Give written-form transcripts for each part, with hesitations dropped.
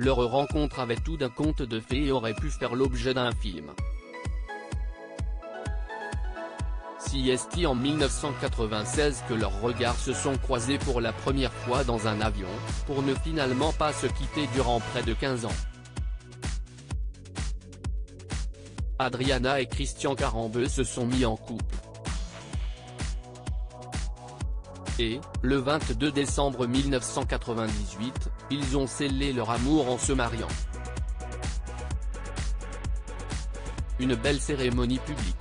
leur rencontre avait tout d'un conte de fées et aurait pu faire l'objet d'un film. C'est en 1996 que leurs regards se sont croisés pour la première fois dans un avion, pour ne finalement pas se quitter durant près de 15 ans. Adriana et Christian Karembeu se sont mis en couple. Et, le 22 décembre 1998, ils ont scellé leur amour en se mariant. Une belle cérémonie publique.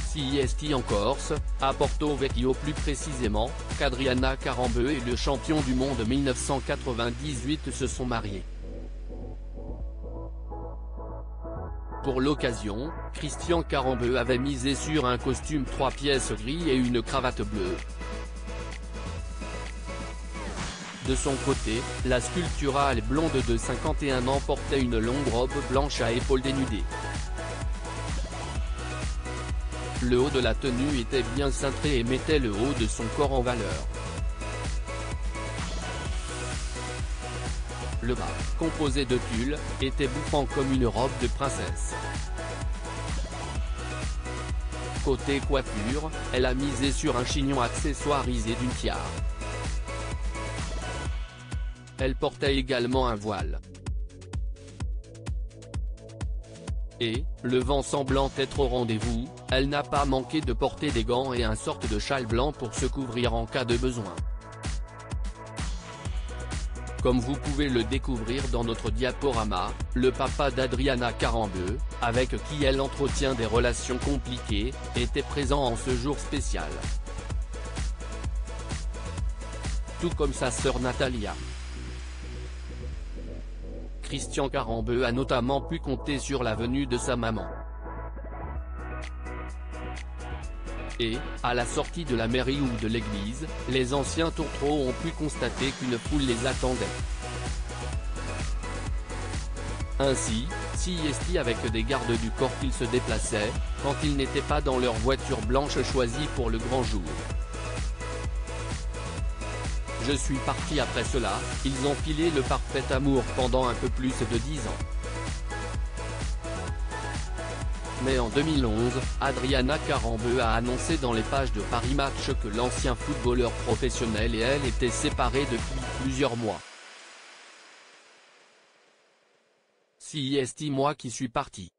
C'est en Corse, à Porto Vecchio plus précisément, qu'Adriana Karembeu et le champion du monde 1998 se sont mariés. Pour l'occasion, Christian Karembeu avait misé sur un costume 3 pièces gris et une cravate bleue. De son côté, la sculpturale blonde de 51 ans portait une longue robe blanche à épaules dénudées. Le haut de la tenue était bien cintré et mettait le haut de son corps en valeur. Le bas, composé de tulle, était bouffant comme une robe de princesse. Côté coiffure, elle a misé sur un chignon accessoirisé d'une tiare. Elle portait également un voile. Et, le vent semblant être au rendez-vous, elle n'a pas manqué de porter des gants et un sorte de châle blanc pour se couvrir en cas de besoin. Comme vous pouvez le découvrir dans notre diaporama, le papa d'Adriana Karembeu, avec qui elle entretient des relations compliquées, était présent en ce jour spécial. Tout comme sa sœur Natalia. Christian Karembeu a notamment pu compter sur la venue de sa maman. Et, à la sortie de la mairie ou de l'église, les anciens tourtereaux ont pu constater qu'une foule les attendait. Ainsi, c'est avec des gardes du corps qu'ils se déplaçaient, quand ils n'étaient pas dans leur voiture blanche choisie pour le grand jour. Je suis parti après cela, ils ont filé le parfait amour pendant un peu plus de 10 ans. Mais en 2011, Adriana Karembeu a annoncé dans les pages de Paris Match que l'ancien footballeur professionnel et elle étaient séparés depuis plusieurs mois. C'est moi qui suis parti.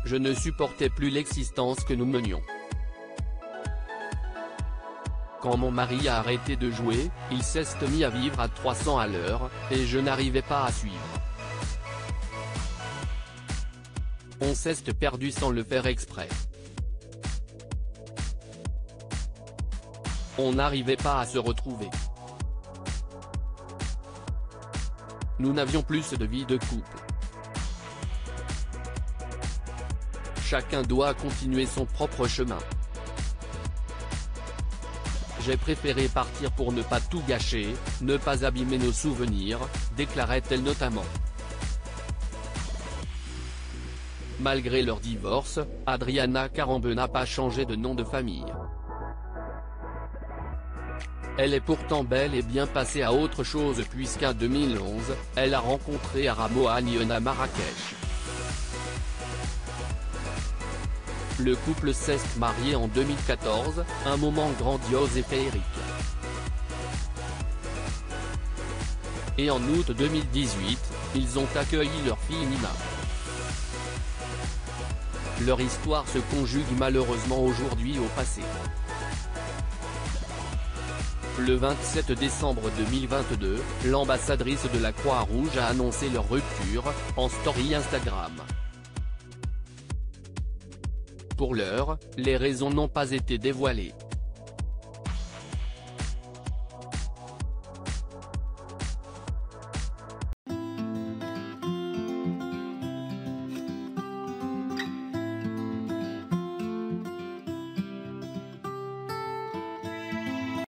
Je ne supportais plus l'existence que nous menions. Quand mon mari a arrêté de jouer, il s'est mis à vivre à 300 à l'heure, et je n'arrivais pas à suivre. On s'est perdu sans le faire exprès. On n'arrivait pas à se retrouver. Nous n'avions plus de vie de couple. Chacun doit continuer son propre chemin. J'ai préféré partir pour ne pas tout gâcher, ne pas abîmer nos souvenirs, déclarait-elle notamment. Malgré leur divorce, Adriana Karembeu n'a pas changé de nom de famille. Elle est pourtant bel et bien passée à autre chose puisqu'en 2011, elle a rencontré Ara Mohanian à Marrakech. Le couple s'est marié en 2014, un moment grandiose et féerique. Et en août 2018, ils ont accueilli leur fille Nina. Leur histoire se conjugue malheureusement aujourd'hui au passé. Le 27 décembre 2022, l'ambassadrice de la Croix-Rouge a annoncé leur rupture, en story Instagram. Pour l'heure, les raisons n'ont pas été dévoilées.